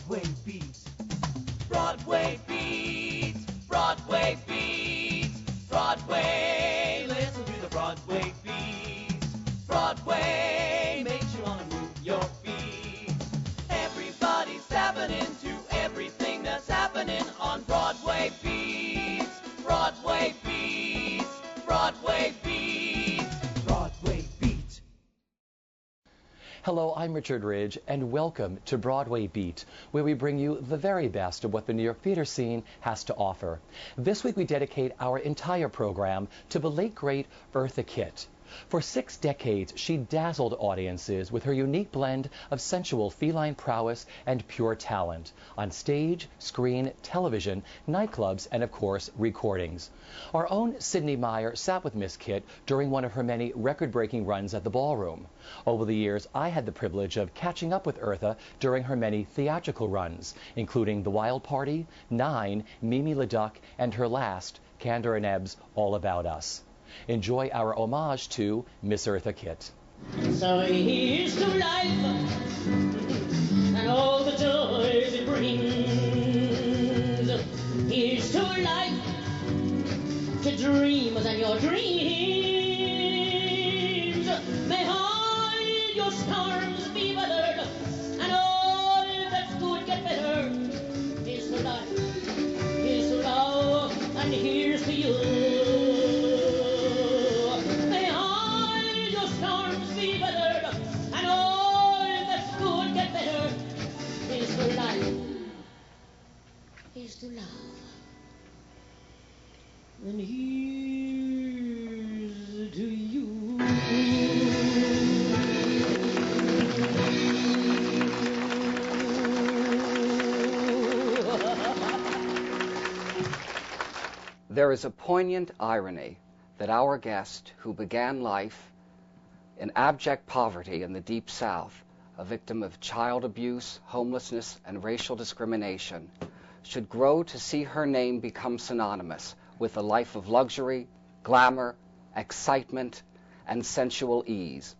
Broadway Beat. Broadway Beat. Broadway Beat. Broadway. Listen to the Broadway Beat. Broadway makes you want to move your feet. Everybody's tapping into everything that's happening on Broadway Beat. Broadway Beat. Broadway Beat. Broadway Beat. Hello, I'm Richard Ridge, and welcome to Broadway Beat, where we bring you the very best of what the New York theater scene has to offer. This week we dedicate our entire program to the late great Eartha Kitt. For 6 decades, she dazzled audiences with her unique blend of sensual feline prowess and pure talent on stage, screen, television, nightclubs, and of course, recordings. Our own Sidney Meyer sat with Miss Kitt during one of her many record-breaking runs at the ballroom. Over the years, I had the privilege of catching up with Eartha during her many theatrical runs, including The Wild Party, Nine, Mimi LeDuc, and her last, Candor and Ebb's All About Us. Enjoy our homage to Miss Eartha Kitt. So here's to life and all the joys it brings. Here's to life, to dreams and your dreams. May all your storms be weathered and all that's good get better. Here's to life, here's to love, and here's to you. Here's to love, and here's to you. There is a poignant irony that our guest, who began life in abject poverty in the Deep South, a victim of child abuse, homelessness, and racial discrimination, should grow to see her name become synonymous with a life of luxury, glamour, excitement, and sensual ease.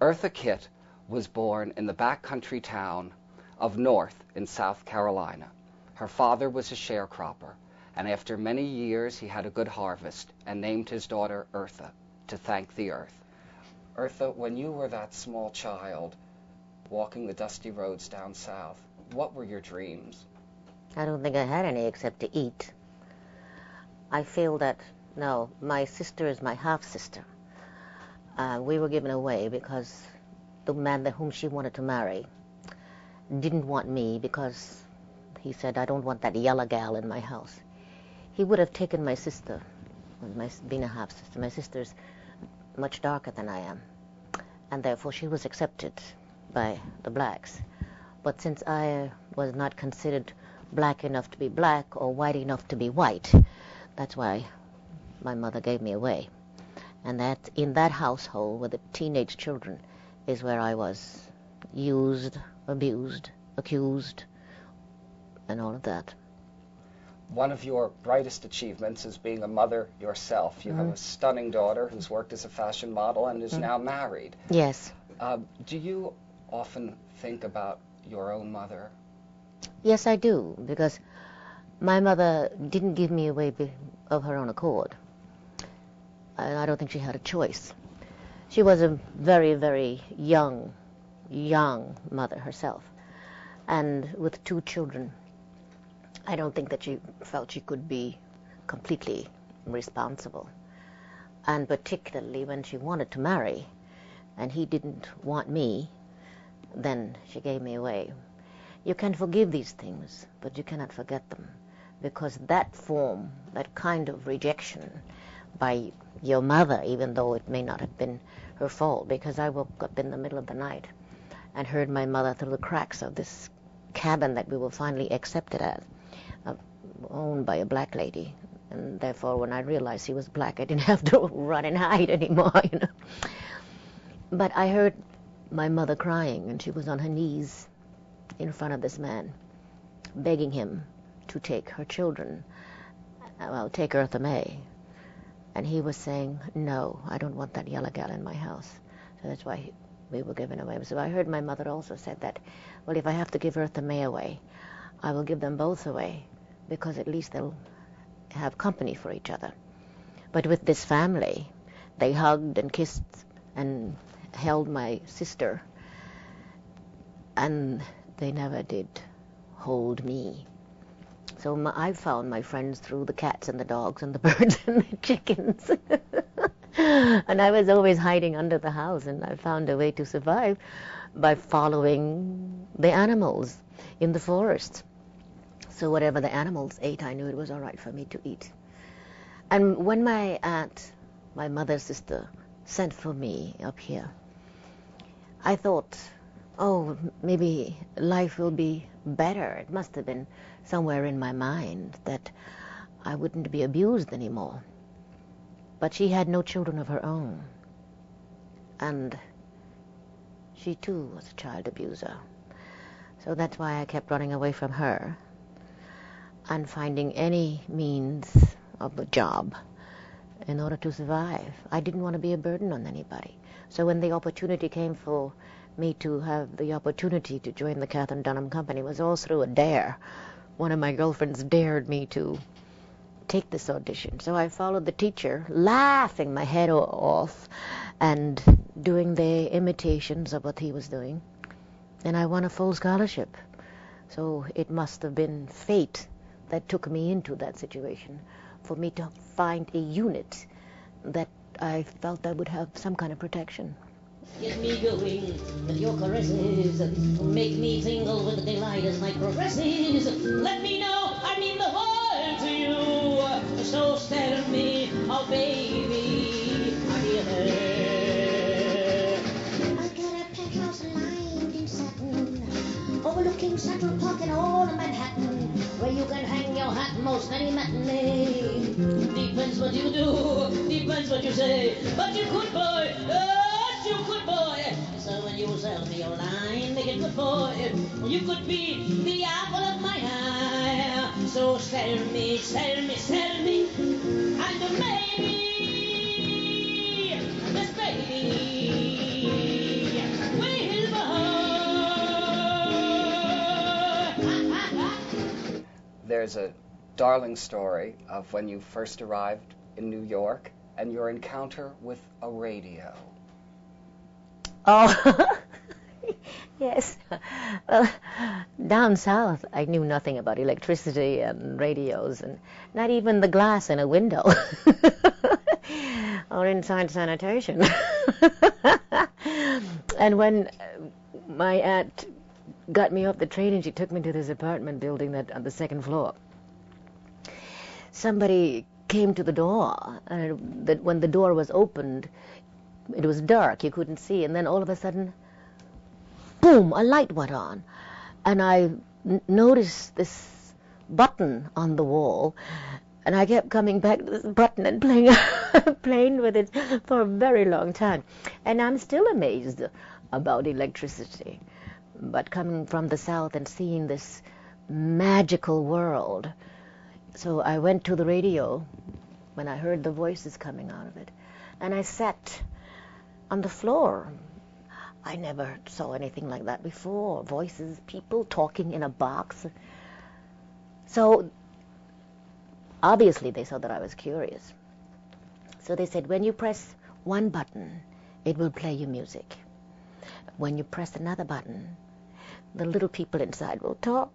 Eartha Kitt was born in the backcountry town of North in South Carolina. Her father was a sharecropper, and after many years he had a good harvest and named his daughter Eartha to thank the earth. Eartha, when you were that small child walking the dusty roads down south, what were your dreams? I don't think I had any except to eat. I feel that, no, my sister is my half-sister. We were given away because the man whom she wanted to marry didn't want me because he said, I don't want that yellow gal in my house. He would have taken my sister, being a half-sister. My sister's much darker than I am, and therefore she was accepted by the blacks. But since I was not considered black enough to be black or white enough to be white, that's why my mother gave me away. And that in that household with the teenage children is where I was used, abused, accused, and all of that. One of your brightest achievements is being a mother yourself. You have a stunning daughter who's worked as a fashion model and is now married. Yes. Do you often think about your own mother? Yes, I do, because my mother didn't give me away of her own accord. And I don't think she had a choice. She was a very, very young mother herself, and with 2 children. I don't think that she felt she could be completely responsible. And particularly when she wanted to marry, and he didn't want me, then she gave me away. You can forgive these things, but you cannot forget them, because that form, that kind of rejection by your mother, even though it may not have been her fault, because I woke up in the middle of the night and heard my mother through the cracks of this cabin that we were finally accepted as, owned by a black lady. And therefore, when I realized he was black, I didn't have to run and hide anymore, you know. But I heard my mother crying, and she was on her knees in front of this man, begging him to take her children, well, take Eartha May. And he was saying, no, I don't want that yellow gal in my house. So that's why we were given away. So I heard my mother also said that, well, if I have to give Eartha May away, I will give them both away, because at least they'll have company for each other. But with this family, they hugged and kissed and held my sister, and they never did hold me. So I found my friends through the cats and the dogs and the birds and the chickens. And I was always hiding under the house, and I found a way to survive by following the animals in the forest. So whatever the animals ate, I knew it was all right for me to eat. And when my aunt, my mother's sister, sent for me up here, I thought, oh, maybe life will be better. It must have been somewhere in my mind that I wouldn't be abused anymore. But she had no children of her own. And she too was a child abuser. So that's why I kept running away from her and finding any means of a job in order to survive. I didn't want to be a burden on anybody. So when the opportunity came for me to have the opportunity to join the Catherine Dunham Company, it was all through a dare. One of my girlfriends dared me to take this audition. So I followed the teacher, laughing my head off and doing the imitations of what he was doing. And I won a full scholarship. So it must have been fate that took me into that situation for me to find a unit that I felt I would have some kind of protection. Get me going with your caresses, make me tingle with delight as night progresses. Let me know I mean the world to you, so stare at me, oh baby, I feel her. I got a penthouse lined in satin, overlooking Central Park and all of Manhattan, where you can hang your hat most any matinee. Depends what you do, depends what you say, but you could boy, you could boy. So when you sell me your line, make it good boy. You could be the apple of my eye. So sell me, sell me, sell me, and maybe this baby will buy. There's a darling story of when you first arrived in New York and your encounter with a radio. Oh, yes. Well, down south, I knew nothing about electricity and radios, and not even the glass in a window or inside sanitation. And when my aunt got me off the train and she took me to this apartment building that on the second floor, somebody came to the door, and when the door was opened, it was dark, you couldn't see, and then all of a sudden, boom, a light went on. And I noticed this button on the wall, and I kept coming back to this button and playing with it for a very long time. And I'm still amazed about electricity. But coming from the south and seeing this magical world, so I went to the radio when I heard the voices coming out of it, and I sat on the floor. I never saw anything like that before. Voices, people talking in a box. So obviously they saw that I was curious. So they said, when you press one button, it will play you music. When you press another button, the little people inside will talk.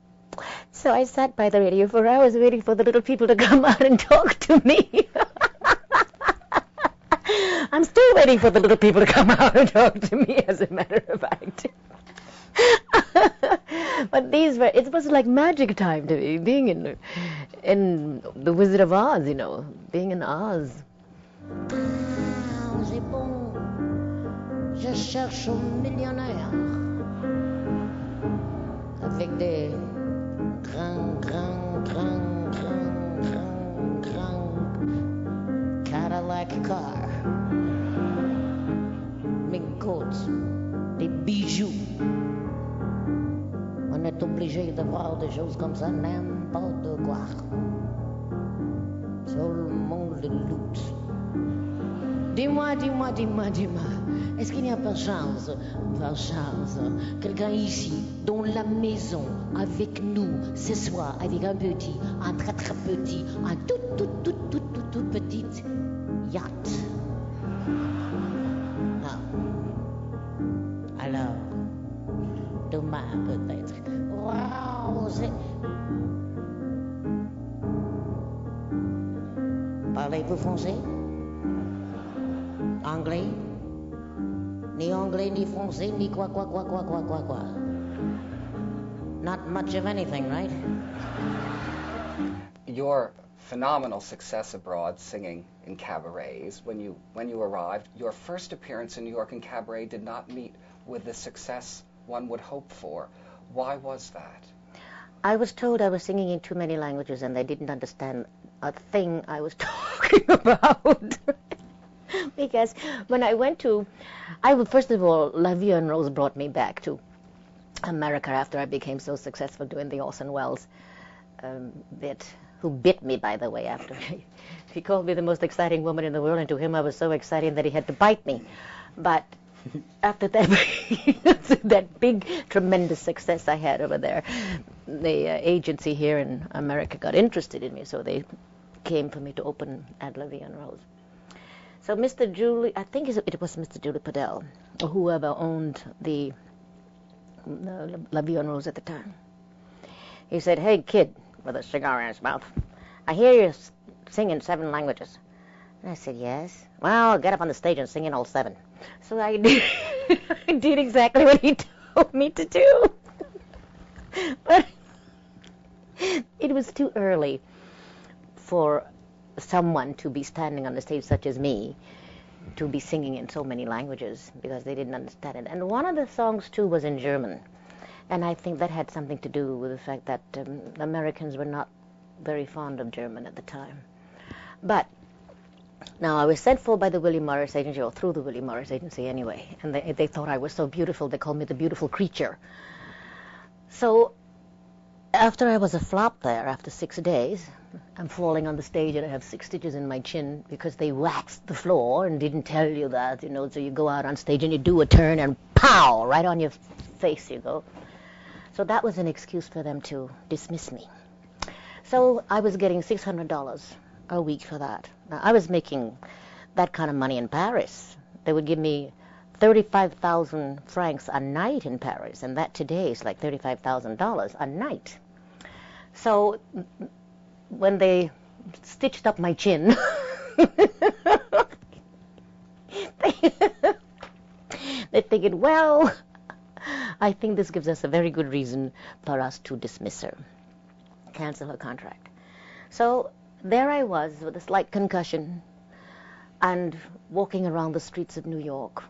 So I sat by the radio for hours waiting for the little people to come out and talk to me. I'm still waiting for the little people to come out and talk to me, as a matter of fact. But it was like magic time to me, being in the Wizard of Oz, being in Oz. Ah, c'est bon. Je cherche un millionnaire avec des grands Cadillac car. Big coats, des bijoux. On est obligé de voir des choses comme ça, n'importe quoi. Tout le monde le loot. Dis-moi, est-ce qu'il n'y a par chance, quelqu'un ici, dans la maison, avec nous, ce soir, avec un petit, un très très petit, un tout petit yacht? Non. Alors, demain peut-être. Wow, parlez-vous français? Anglais? Ni anglais, ni français, ni quoi. Not much of anything, right? Your phenomenal success abroad singing in cabarets, when you arrived, your first appearance in New York in cabaret did not meet with the success one would hope for. Why was that? I was told I was singing in too many languages and they didn't understand a thing I was talking about. Because when I went to, first of all, La Vie en Rose brought me back to America after I became so successful doing the Orson Welles bit, who bit me, by the way, after he called me the most exciting woman in the world, and to him I was so exciting that he had to bite me. But after that, that big, tremendous success I had over there, the agency here in America got interested in me, so they came for me to open at La Vie en Rose. So Mr. Julie, I think it was Mr. Julie Padell, or whoever owned the La Vie en Rose at the time. He said, "Hey, kid," with a cigar in his mouth, "I hear you sing in 7 languages." And I said, "Yes." "Well, get up on the stage and sing in all 7. So I did, I did exactly what he told me to do. But it was too early for someone to be standing on the stage such as me to be singing in so many languages, because they didn't understand it. And one of the songs, too, was in German. And I think that had something to do with the fact that Americans were not very fond of German at the time. But now I was sent for by the William Morris Agency, or through the William Morris Agency anyway, and they thought I was so beautiful, they called me the beautiful creature. So after I was a flop there, after 6 days, I'm falling on the stage and I have 6 stitches in my chin because they waxed the floor and didn't tell you that, so you go out on stage and you do a turn and pow, right on your face you go. So that was an excuse for them to dismiss me. So I was getting $600 a week for that. Now, I was making that kind of money in Paris. They would give me 35,000 francs a night in Paris, and that today is like $35,000 a night. So when they stitched up my chin, they figured, well, I think this gives us a very good reason for us to dismiss her, cancel her contract. So there I was with a slight concussion and walking around the streets of New York,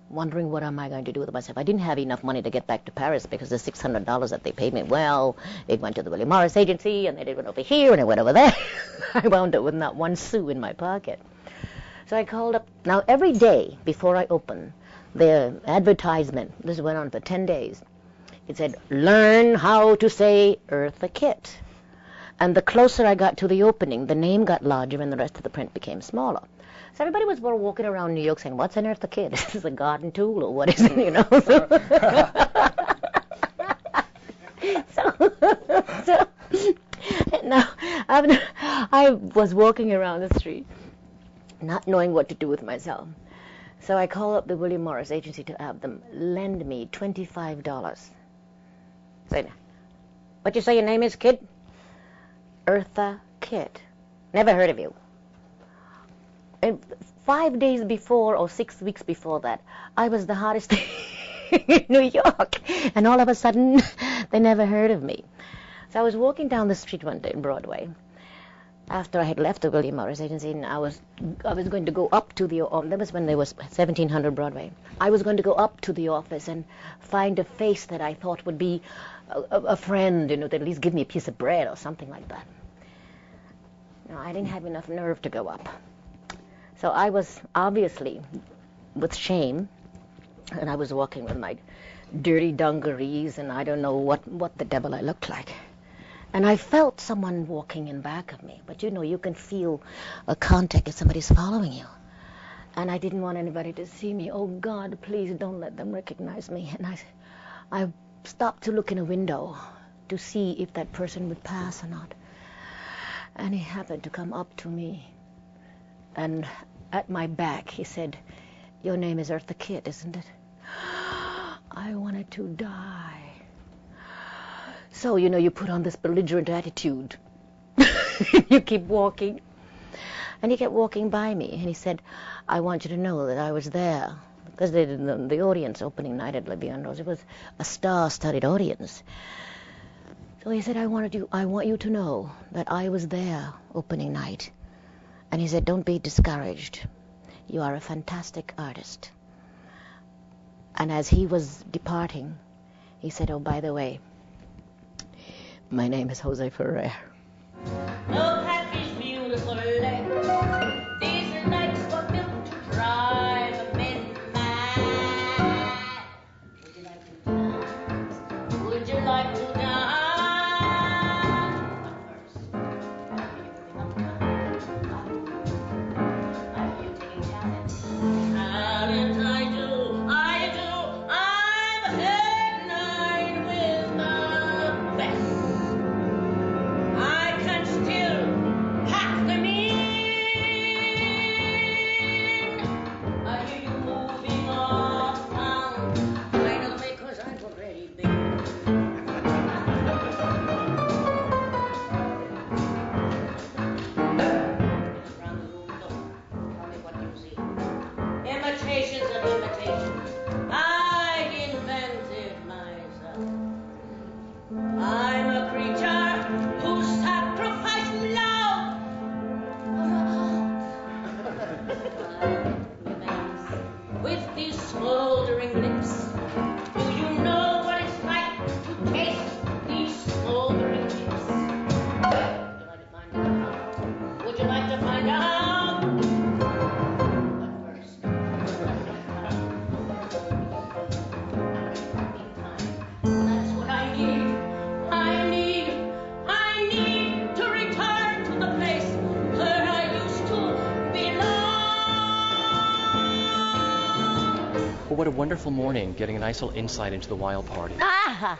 wondering what am I going to do with myself. I didn't have enough money to get back to Paris because the $600 that they paid me, well, it went to the William Morris Agency, and then it went over here, and it went over there. I wound up with not one sou in my pocket. So I called up. Now, every day before I opened, the advertisement, this went on for 10 days, it said, "Learn how to say Eartha Kitt." And the closer I got to the opening, the name got larger and the rest of the print became smaller. So everybody was walking around New York saying, "What's an Eartha Kitt? Is this a garden tool or what is it, So now I was walking around the street not knowing what to do with myself. So I called up the William Morris Agency to have them lend me $25. Say, "What you say your name is, kid?" "Eartha Kitt." "Never heard of you." And 5 days before, or 6 weeks before that, I was the hottest thing in New York. And all of a sudden, they never heard of me. So I was walking down the street one day in Broadway, after I had left the William Morris Agency, and I was going to go up to the, that was when there was 1700 Broadway. I was going to go up to the office and find a face that I thought would be a friend, to at least give me a piece of bread or something like that. No, I didn't have enough nerve to go up. So I was obviously with shame, and I was walking with my dirty dungarees, and I don't know what the devil I looked like. And I felt someone walking in back of me, but you can feel a contact if somebody's following you. And I didn't want anybody to see me. Oh, God, please don't let them recognize me. And I stopped to look in a window to see if that person would pass or not. And he happened to come up to me. And at my back, he said, "Your name is Eartha Kitt, isn't it?" I wanted to die. So, you put on this belligerent attitude. You keep walking. And he kept walking by me, and he said, "I want you to know that I was there." Because the audience opening night at Leviandro's, it was a star-studded audience. So he said, I want you to know that I was there opening night. And he said, "Don't be discouraged. You are a fantastic artist." And as he was departing, he said, "Oh, by the way, my name is Jose Ferrer." Look at these beautiful legs. These legs were built to drive men mad. Would you like to dance? Would you like to dance? But first, are you moving up now? Are you taking talent? Talent, I do. I'm headline with the best. I can still pack them in. Are you moving off town? I know because I've already been. Around the room, look. Tell me what you see. Imitations of imitations. I invented myself. I'm a creature who sacrificed love with these smoldering lips. Do you know what it's like to taste these smoldering lips? Would you like to find out? But first, that's what I need. I need to return to the place where I used to belong. Well, what a wonderful morning, getting a nice little insight into the wild party. Ah!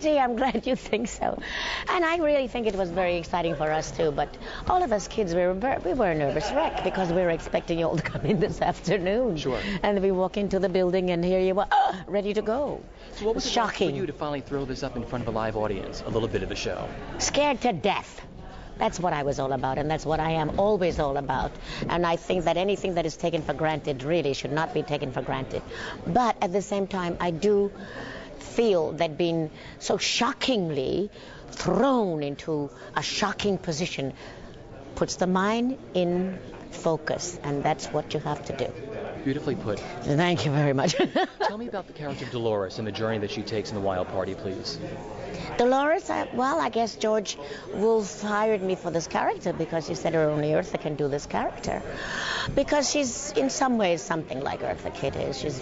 Gee, I'm glad you think so. And I really think it was very exciting for us, too. But all of us kids, we were a nervous wreck because we were expecting you all to come in this afternoon. Sure. And we walk into the building, and here you are, ready to go. So what was it like shocking for you to finally throw this up in front of a live audience, a little bit of a show? Scared to death. That's what I was all about, and that's what I am always all about. And I think that anything that is taken for granted really should not be taken for granted. But at the same time, I do feel that being so shockingly thrown into a shocking position puts the mind in focus, and that's what you have to do. Beautifully put. Thank you very much. Tell me about the character of Dolores and the journey that she takes in the wild party, please. Dolores, well, I guess George Wolfe hired me for this character because he said only Eartha can do this character. Because she's in some ways something like Eartha Kitt is. She's,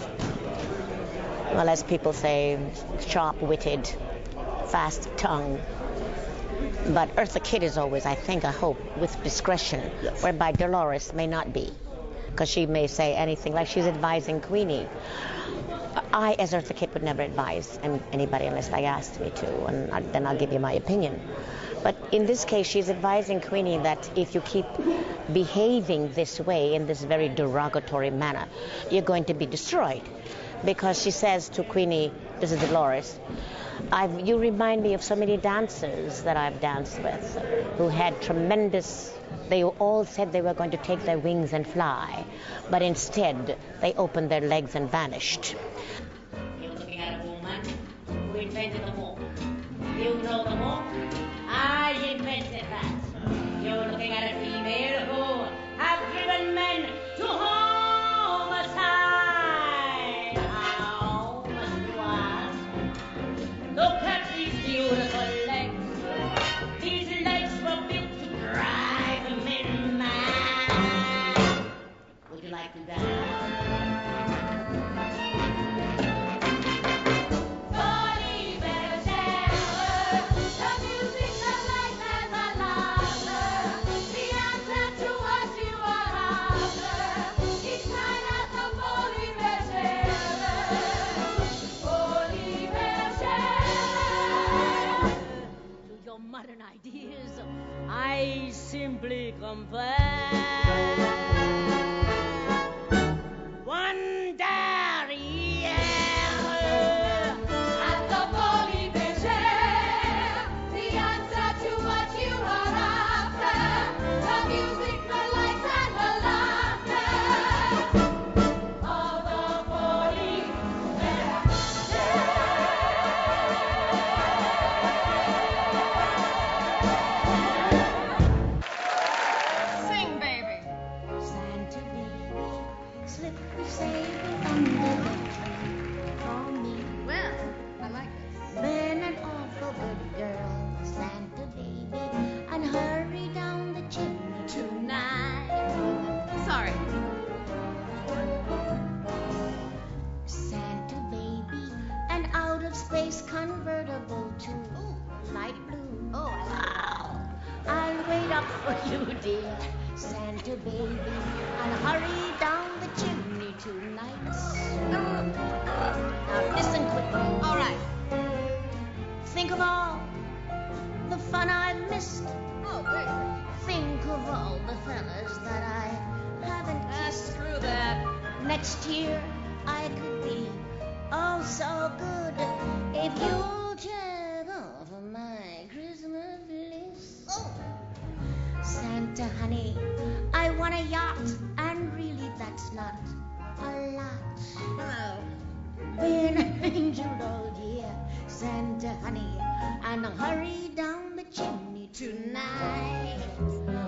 well, as people say, sharp-witted, fast-tongued. But Eartha Kitt is always, I hope, with discretion, Yes. whereby Dolores may not be. Because she may say anything, like she's advising Queenie. I, as Eartha Kitt, would never advise anybody unless they asked me to, and then I'll give you my opinion. But in this case, she's advising Queenie that if you keep behaving this way, in this very derogatory manner, you're going to be destroyed. Because she says to Queenie, this is Dolores, you remind me of so many dancers that I've danced with who had tremendous... They all said they were going to take their wings and fly, but instead they opened their legs and vanished. You're looking at a woman who invented the walk. You know the walk? I invented that. You're looking at a female who have driven men to homicide. How much do you ask? Look at these beautiful legs. These legs were built to drive men mad. Would you like to dance? somewhere. One derrière. At the folie légère, the answer to what you are after, the music, the lights, and the laughter of the folie Sing, baby. Santa baby, slip the sable under the tree for me. Well, I like this. Been an awful good girl, Santa baby, and hurry down the chimney tonight. Sorry. Santa baby, an out of space convertible to light blue. Oh, I like I'll wait up for you, dear Santa baby, and hurry down the chimney tonight. Now listen quickly. All right. Think of all the fun I've missed. Oh, great. Think of all the fellas that I haven't kissed. Screw that. Next year I could be oh so good if you'll check off my Christmas list. Oh. Santa honey, I want a yacht, and really that's not a lot. Hello. Be an angel all year, Santa honey, and hurry down the chimney tonight.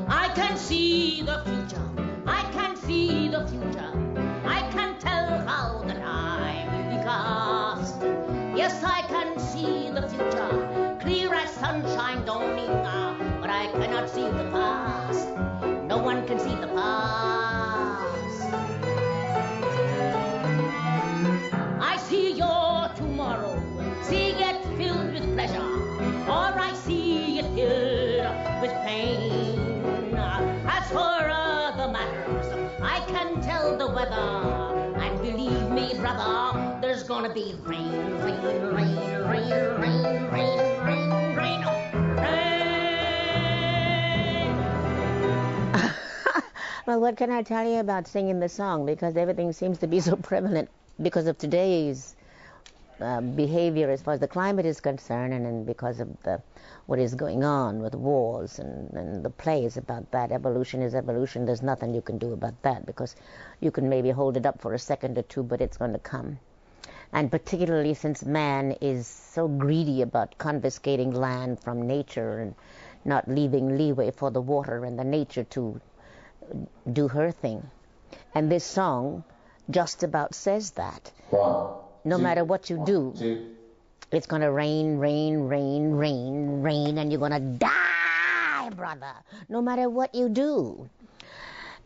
I can see the future. I can see the future. I can tell how the time will be cast. Yes, I can see the future, clear as sunshine dawning. But I cannot see the past. No one can see the past. I see your tomorrow, see it filled with pleasure, or I see it filled with pain. As for other matters, I can tell the weather, and believe me, brother, there's gonna be rain, rain, rain, rain, rain, rain, rain, rain, rain. Well, what can I tell you about singing the song? Because everything seems to be so prevalent because of today's behavior as far as the climate is concerned, and then because of what is going on with wars and the plays about that. Evolution is evolution. There's nothing you can do about that because you can maybe hold it up for a second or two, but it's going to come. And particularly since man is so greedy about confiscating land from nature and not leaving leeway for the water and the nature to do her thing. And this song just about says that. No matter what you do, it's going to rain, rain, rain, rain, rain, and you're going to die, brother, no matter what you do.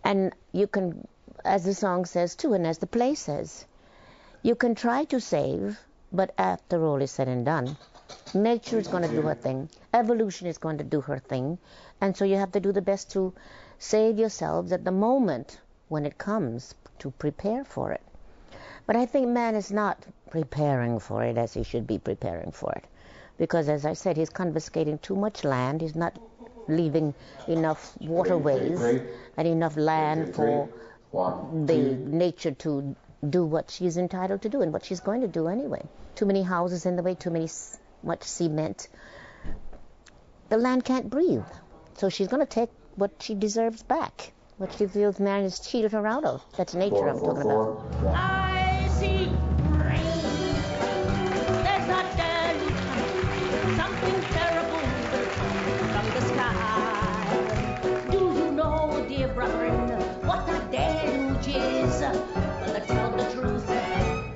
And you can, as the song says too, and as the play says, you can try to save, but after all is said and done, nature is going to do her thing, evolution is going to do her thing, and so you have to do the best to save yourselves at the moment when it comes, to prepare for it. But I think man is not preparing for it as he should be preparing for it. Because, as I said, he's confiscating too much land. He's not leaving enough waterways and enough land for the nature to do what she's entitled to do and what she's going to do anyway. Too many houses in the way, much cement. The land can't breathe. So she's going to take what she deserves back, what she feels man has cheated her out of. That's nature I'm talking about. I see rain. There's a deluge coming. Something terrible will come from the sky. Do you know, dear brethren, what a deluge is? Well, to tell the truth,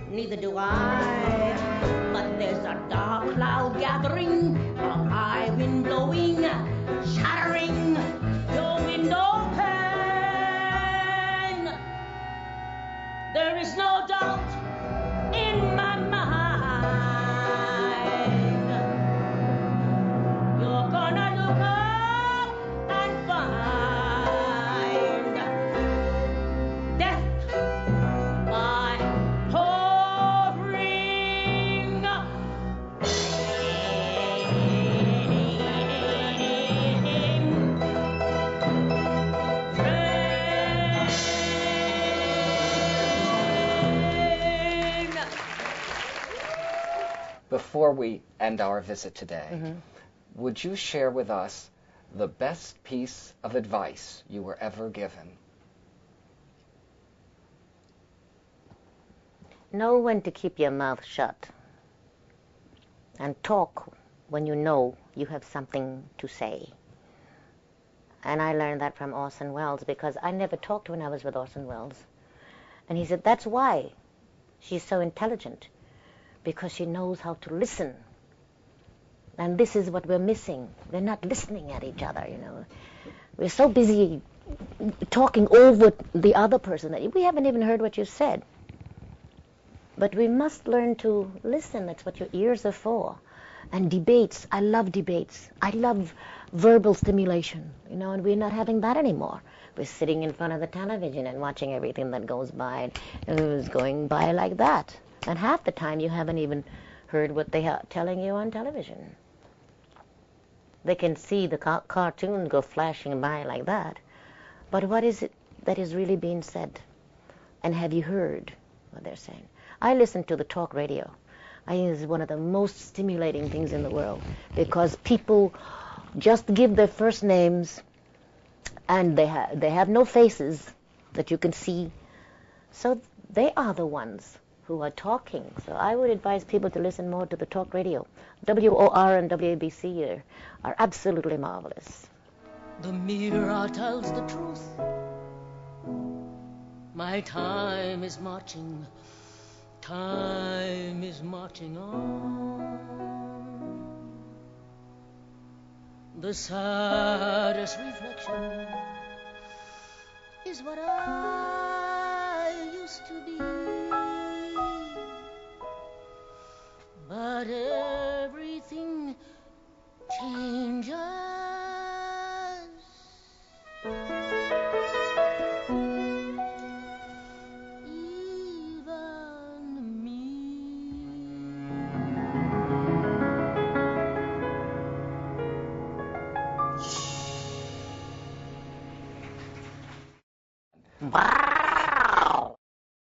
neither do I. But there's a dark cloud gathering, a high wind blowing, shattering your window pane. There is no doubt in my mind. You're gonna look up and find death by pouring rain. before we end our visit today, Mm-hmm. would you share with us the best piece of advice you were ever given? Know when to keep your mouth shut and talk when you know you have something to say. And I learned that from Orson Welles, because I never talked when I was with Orson Welles. And he said, that's why she's so intelligent, because she knows how to listen. And this is what we're missing. We're not listening at each other, you know. We're so busy talking over the other person that we haven't even heard what you said. But we must learn to listen. That's what your ears are for. And debates. I love debates. I love verbal stimulation, you know, and we're not having that anymore. We're sitting in front of the television and watching everything that goes by, and it's going by like that. And half the time you haven't even heard what they are telling you on television. They can see the cartoons go flashing by like that. But what is it that is really being said? And have you heard what they're saying? I listen to the talk radio. I think it's one of the most stimulating things in the world, because people just give their first names, and they have no faces that you can see. So they are the ones who are talking. So I would advise people to listen more to the talk radio. WOR and WABC are absolutely marvelous. The mirror tells the truth. My time is marching. Time is marching on. The saddest reflection is what I